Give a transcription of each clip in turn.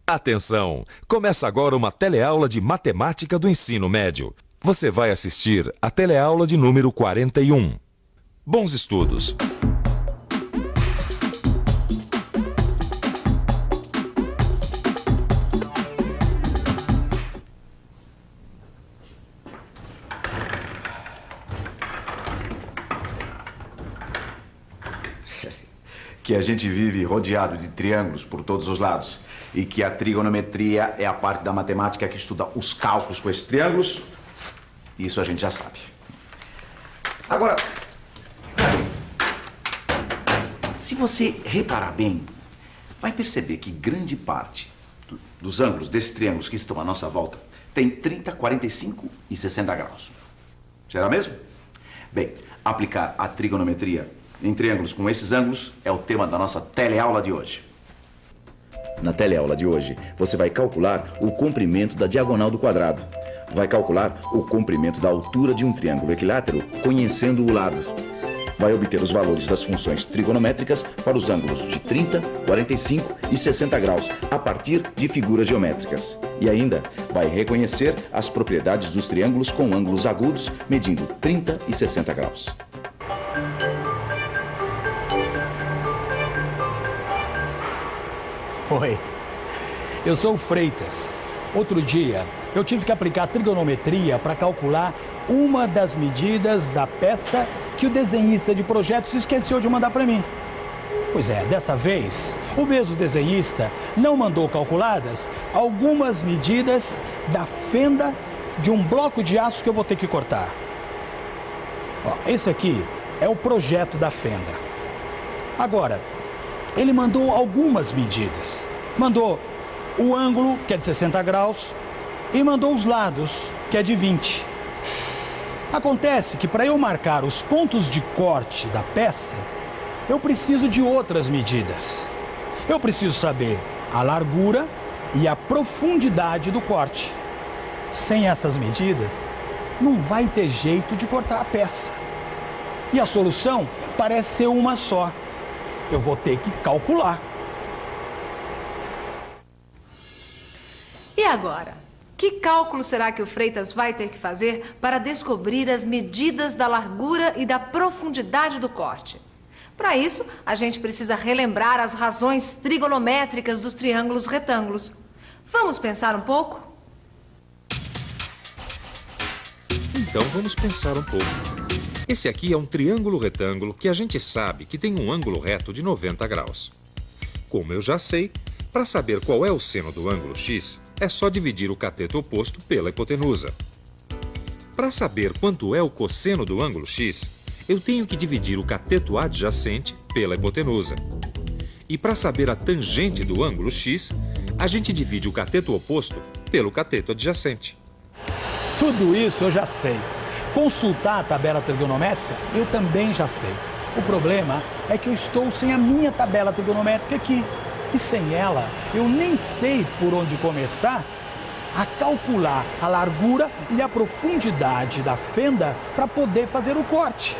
Atenção! Começa agora uma teleaula de matemática do ensino médio. Você vai assistir a teleaula de número 41. Bons estudos! Que a gente vive rodeado de triângulos por todos os lados e que a trigonometria é a parte da matemática que estuda os cálculos com esses triângulos, isso a gente já sabe. Agora, se você reparar bem, vai perceber que grande parte dos ângulos desses triângulos que estão à nossa volta tem 30, 45 e 60 graus. Será mesmo? Bem, aplicar a trigonometria em triângulos com esses ângulos é o tema da nossa teleaula de hoje. Na teleaula de hoje, você vai calcular o comprimento da diagonal do quadrado. Vai calcular o comprimento da altura de um triângulo equilátero conhecendo o lado. Vai obter os valores das funções trigonométricas para os ângulos de 30, 45 e 60 graus a partir de figuras geométricas. E ainda vai reconhecer as propriedades dos triângulos com ângulos agudos medindo 30 e 60 graus. Oi, eu sou o Freitas. Outro dia, eu tive que aplicar trigonometria para calcular uma das medidas da peça que o desenhista de projetos esqueceu de mandar para mim. Pois é, dessa vez, o mesmo desenhista não mandou calculadas algumas medidas da fenda de um bloco de aço que eu vou ter que cortar. Ó, esse aqui é o projeto da fenda. Agora, ele mandou algumas medidas. Mandou o ângulo, que é de 60 graus, e mandou os lados, que é de 20. Acontece que para eu marcar os pontos de corte da peça, eu preciso de outras medidas. Eu preciso saber a largura e a profundidade do corte. Sem essas medidas, não vai ter jeito de cortar a peça. E a solução parece ser uma só. Eu vou ter que calcular. E agora? Que cálculo será que o Freitas vai ter que fazer para descobrir as medidas da largura e da profundidade do corte? Para isso, a gente precisa relembrar as razões trigonométricas dos triângulos retângulos. Vamos pensar um pouco? Então vamos pensar um pouco. Esse aqui é um triângulo retângulo que a gente sabe que tem um ângulo reto de 90 graus. Como eu já sei, para saber qual é o seno do ângulo x, é só dividir o cateto oposto pela hipotenusa. Para saber quanto é o cosseno do ângulo x, eu tenho que dividir o cateto adjacente pela hipotenusa. E para saber a tangente do ângulo x, a gente divide o cateto oposto pelo cateto adjacente. Tudo isso eu já sei. Consultar a tabela trigonométrica, eu também já sei. O problema é que eu estou sem a minha tabela trigonométrica aqui. E sem ela, eu nem sei por onde começar a calcular a largura e a profundidade da fenda para poder fazer o corte.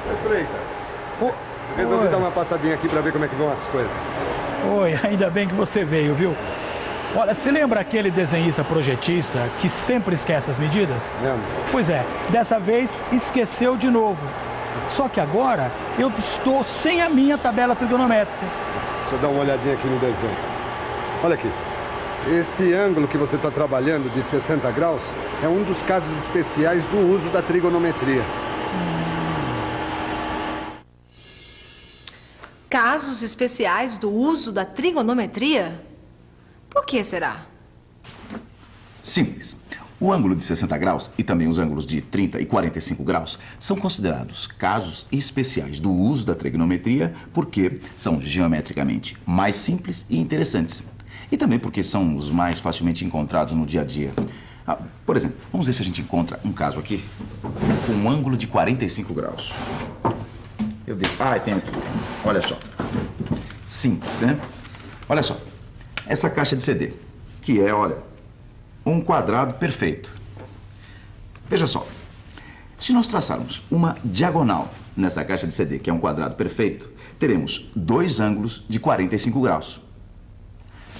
Oi, Freitas. Resolvi dar uma passadinha aqui para ver como é que vão as coisas. Oi, ainda bem que você veio, viu? Olha, você lembra aquele desenhista projetista que sempre esquece as medidas? Lembro. Pois é, dessa vez esqueceu de novo. Só que agora eu estou sem a minha tabela trigonométrica. Deixa eu dar uma olhadinha aqui no desenho. Olha aqui. Esse ângulo que você está trabalhando de 60 graus é um dos casos especiais do uso da trigonometria. Casos especiais do uso da trigonometria? Por que será? Simples. O ângulo de 60 graus e também os ângulos de 30 e 45 graus são considerados casos especiais do uso da trigonometria porque são geometricamente mais simples e interessantes. E também porque são os mais facilmente encontrados no dia a dia. Por exemplo, vamos ver se a gente encontra um caso aqui com um ângulo de 45 graus. Tem aqui. Olha só. Simples, né? Olha só. Essa caixa de CD, que é, olha, um quadrado perfeito. Veja só. Se nós traçarmos uma diagonal nessa caixa de CD, que é um quadrado perfeito, teremos dois ângulos de 45 graus.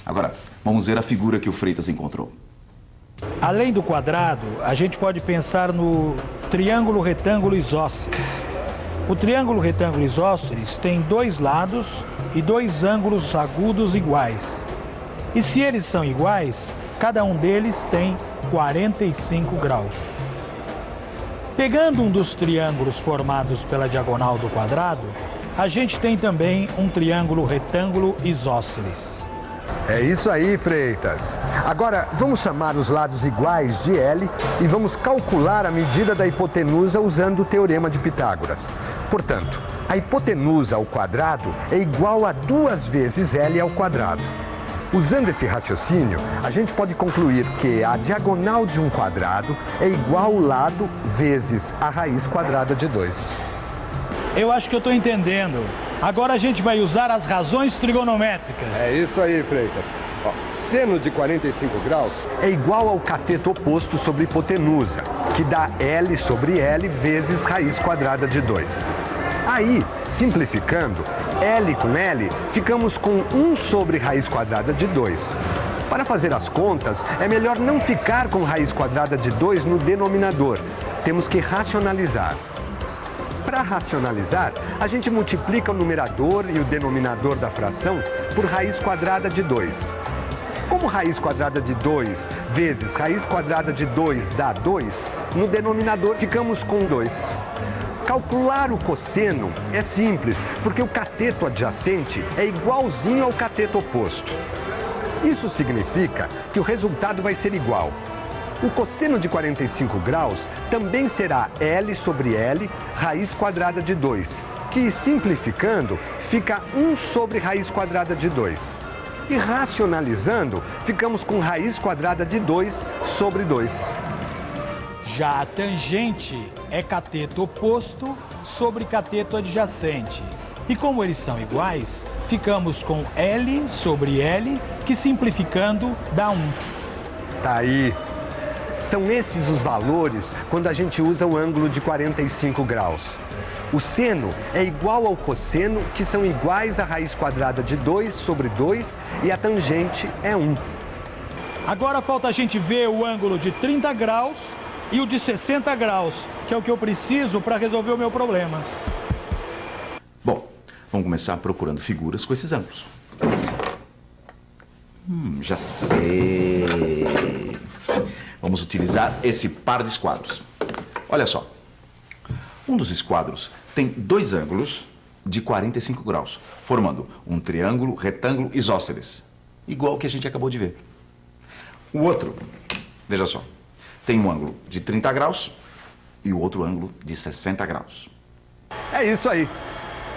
Agora, vamos ver a figura que o Freitas encontrou. Além do quadrado, a gente pode pensar no triângulo retângulo isósceles. O triângulo retângulo isósceles tem dois lados e dois ângulos agudos iguais. E se eles são iguais, cada um deles tem 45 graus. Pegando um dos triângulos formados pela diagonal do quadrado, a gente tem também um triângulo retângulo isósceles. É isso aí, Freitas. Agora, vamos chamar os lados iguais de L e vamos calcular a medida da hipotenusa usando o teorema de Pitágoras. Portanto, a hipotenusa ao quadrado é igual a 2 vezes L ao quadrado. Usando esse raciocínio, a gente pode concluir que a diagonal de um quadrado é igual ao lado vezes a raiz quadrada de 2. Eu acho que eu estou entendendo. Agora a gente vai usar as razões trigonométricas. É isso aí, Freitas. Ó, seno de 45 graus é igual ao cateto oposto sobre hipotenusa, que dá L sobre L vezes raiz quadrada de 2. Aí, simplificando, L com L, ficamos com 1 sobre raiz quadrada de 2. Para fazer as contas, é melhor não ficar com raiz quadrada de 2 no denominador. Temos que racionalizar. Para racionalizar, a gente multiplica o numerador e o denominador da fração por raiz quadrada de 2. Como raiz quadrada de 2 vezes raiz quadrada de 2 dá 2, no denominador ficamos com 2. Calcular o cosseno é simples, porque o cateto adjacente é igualzinho ao cateto oposto. Isso significa que o resultado vai ser igual. O cosseno de 45 graus também será L sobre L, raiz quadrada de 2, que, simplificando, fica 1 sobre raiz quadrada de 2. E racionalizando, ficamos com raiz quadrada de 2 sobre 2. Já a tangente é cateto oposto sobre cateto adjacente. E como eles são iguais, ficamos com L sobre L, que simplificando dá 1. Tá aí. São esses os valores quando a gente usa o ângulo de 45 graus. O seno é igual ao cosseno, que são iguais à raiz quadrada de 2 sobre 2, e a tangente é 1. Agora falta a gente ver o ângulo de 30 graus e o de 60 graus, que é o que eu preciso para resolver o meu problema. Bom, vamos começar procurando figuras com esses ângulos. Já sei. Vamos utilizar esse par de esquadros. Olha só. Um dos esquadros tem dois ângulos de 45 graus, formando um triângulo retângulo isósceles, igual ao que a gente acabou de ver. O outro, veja só, tem um ângulo de 30 graus e o outro ângulo de 60 graus. É isso aí.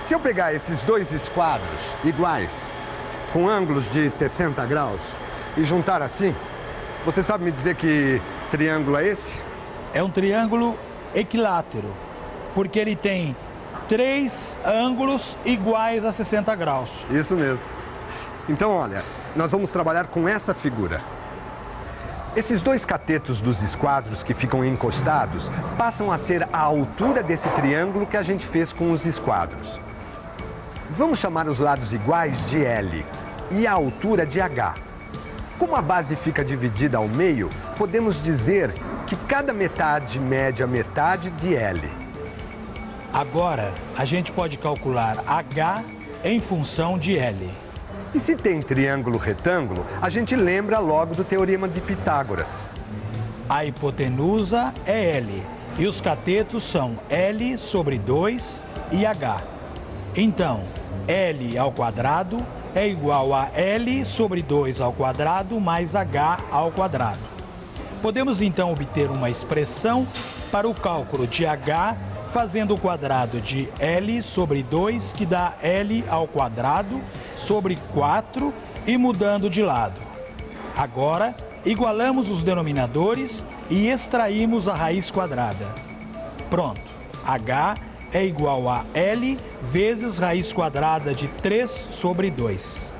Se eu pegar esses dois esquadros iguais, com ângulos de 60 graus, e juntar assim, você sabe me dizer que triângulo é esse? É um triângulo equilátero, porque ele tem 3 ângulos iguais a 60 graus. Isso mesmo. Então, olha, nós vamos trabalhar com essa figura. Esses dois catetos dos esquadros que ficam encostados passam a ser a altura desse triângulo que a gente fez com os esquadros. Vamos chamar os lados iguais de L e a altura de H. Como a base fica dividida ao meio, podemos dizer que cada metade mede a metade de L. Agora, a gente pode calcular H em função de L. E se tem triângulo retângulo, a gente lembra logo do teorema de Pitágoras. A hipotenusa é L e os catetos são L sobre 2 e H. Então, L ao quadrado é igual a L sobre 2 ao quadrado mais H ao quadrado. Podemos então obter uma expressão para o cálculo de H fazendo o quadrado de L sobre 2, que dá L ao quadrado sobre 4 e mudando de lado. Agora, igualamos os denominadores e extraímos a raiz quadrada. Pronto, H é igual a L vezes raiz quadrada de 3 sobre 2.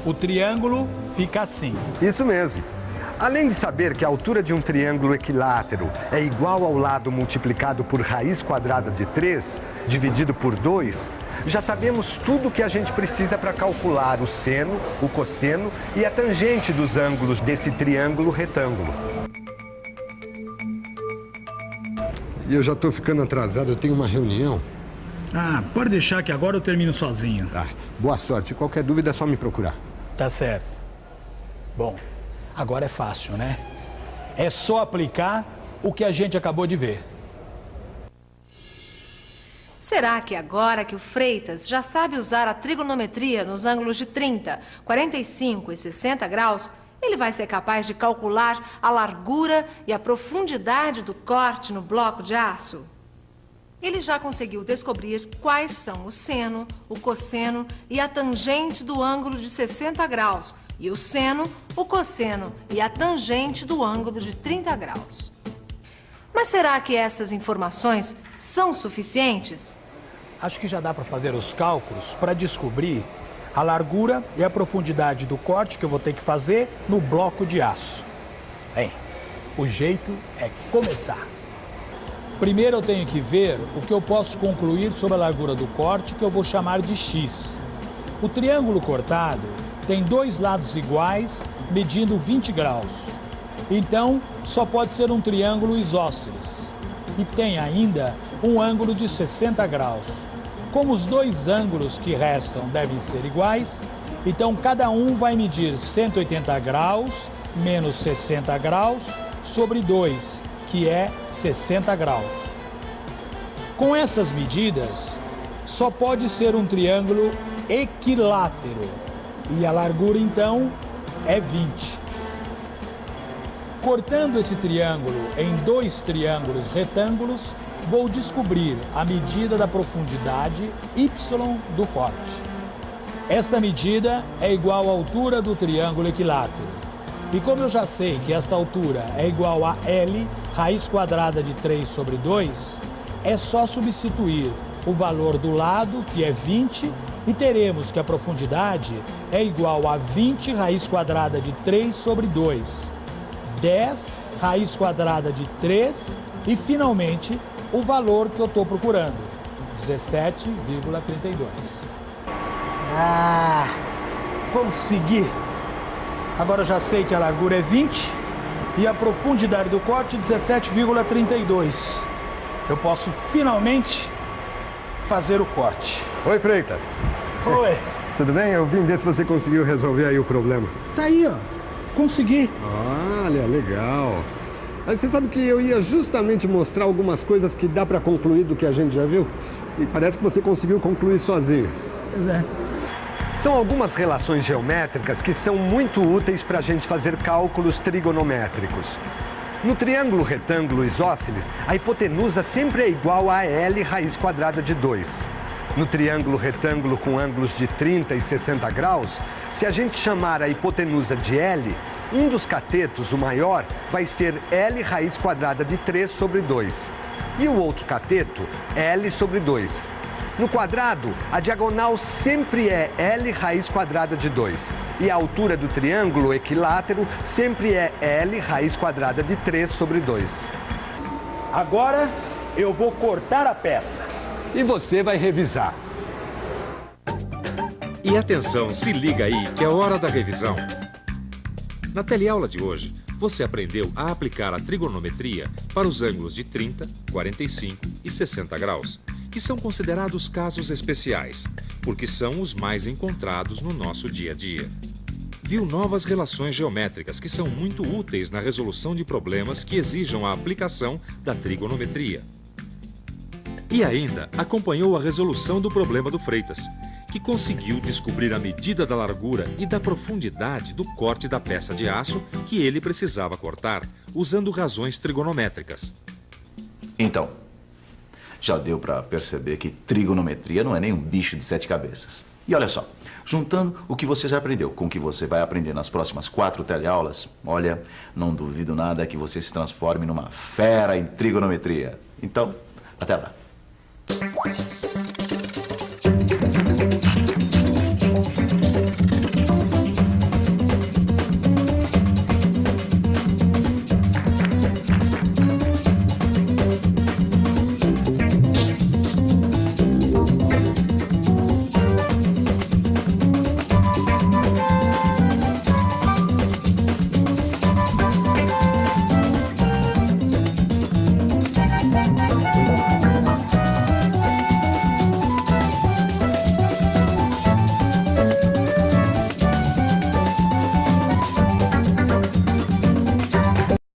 O triângulo fica assim. Isso mesmo. Além de saber que a altura de um triângulo equilátero é igual ao lado multiplicado por raiz quadrada de 3, dividido por 2, já sabemos tudo o que a gente precisa para calcular o seno, o cosseno e a tangente dos ângulos desse triângulo retângulo. E eu já estou ficando atrasado, eu tenho uma reunião. Ah, pode deixar que agora eu termino sozinho. Tá, boa sorte. Qualquer dúvida é só me procurar. Tá certo. Bom, agora é fácil, né? É só aplicar o que a gente acabou de ver. Será que agora que o Freitas já sabe usar a trigonometria nos ângulos de 30, 45 e 60 graus, ele vai ser capaz de calcular a largura e a profundidade do corte no bloco de aço? Ele já conseguiu descobrir quais são o seno, o cosseno e a tangente do ângulo de 60 graus, e o seno, o cosseno e a tangente do ângulo de 30 graus. Mas será que essas informações são suficientes? Acho que já dá para fazer os cálculos para descobrir a largura e a profundidade do corte que eu vou ter que fazer no bloco de aço. Bem, o jeito é começar. Primeiro eu tenho que ver o que eu posso concluir sobre a largura do corte, que eu vou chamar de x. O triângulo cortado tem dois lados iguais, medindo 20 graus. Então, só pode ser um triângulo isósceles. E tem ainda um ângulo de 60 graus. Como os dois ângulos que restam devem ser iguais, então cada um vai medir 180 graus menos 60 graus sobre 2, que é 60 graus. Com essas medidas, só pode ser um triângulo equilátero, e a largura, então, é 20. Cortando esse triângulo em dois triângulos retângulos, vou descobrir a medida da profundidade y do corte. Esta medida é igual à altura do triângulo equilátero. E como eu já sei que esta altura é igual a L, raiz quadrada de 3 sobre 2, é só substituir o valor do lado, que é 20, e teremos que a profundidade é igual a 20 raiz quadrada de 3 sobre 2, 10 raiz quadrada de 3 e, finalmente, o valor que eu estou procurando, 17,32. Ah, consegui! Agora eu já sei que a largura é 20 e a profundidade do corte 17,32. Eu posso finalmente fazer o corte. Oi, Freitas. Oi. Tudo bem? Eu vim ver se você conseguiu resolver aí o problema. Tá aí, ó. Consegui. Olha, legal. Mas você sabe que eu ia justamente mostrar algumas coisas que dá para concluir do que a gente já viu? E parece que você conseguiu concluir sozinho. Pois é. São algumas relações geométricas que são muito úteis para a gente fazer cálculos trigonométricos. No triângulo retângulo isósceles, a hipotenusa sempre é igual a L raiz quadrada de 2. No triângulo retângulo com ângulos de 30 e 60 graus, se a gente chamar a hipotenusa de L, um dos catetos, o maior, vai ser L raiz quadrada de 3 sobre 2. E o outro cateto, L sobre 2. No quadrado, a diagonal sempre é L raiz quadrada de 2. E a altura do triângulo equilátero sempre é L raiz quadrada de 3 sobre 2. Agora eu vou cortar a peça. E você vai revisar. E atenção, se liga aí que é hora da revisão. Na teleaula de hoje, você aprendeu a aplicar a trigonometria para os ângulos de 30, 45 e 60 graus, que são considerados casos especiais, porque são os mais encontrados no nosso dia a dia. Viu novas relações geométricas que são muito úteis na resolução de problemas que exijam a aplicação da trigonometria. E ainda acompanhou a resolução do problema do Freitas, que conseguiu descobrir a medida da largura e da profundidade do corte da peça de aço que ele precisava cortar, usando razões trigonométricas. Então, já deu para perceber que trigonometria não é nem um bicho de 7 cabeças. E olha só, juntando o que você já aprendeu com o que você vai aprender nas próximas 4 teleaulas, olha, não duvido nada que você se transforme numa fera em trigonometria. Então, até lá.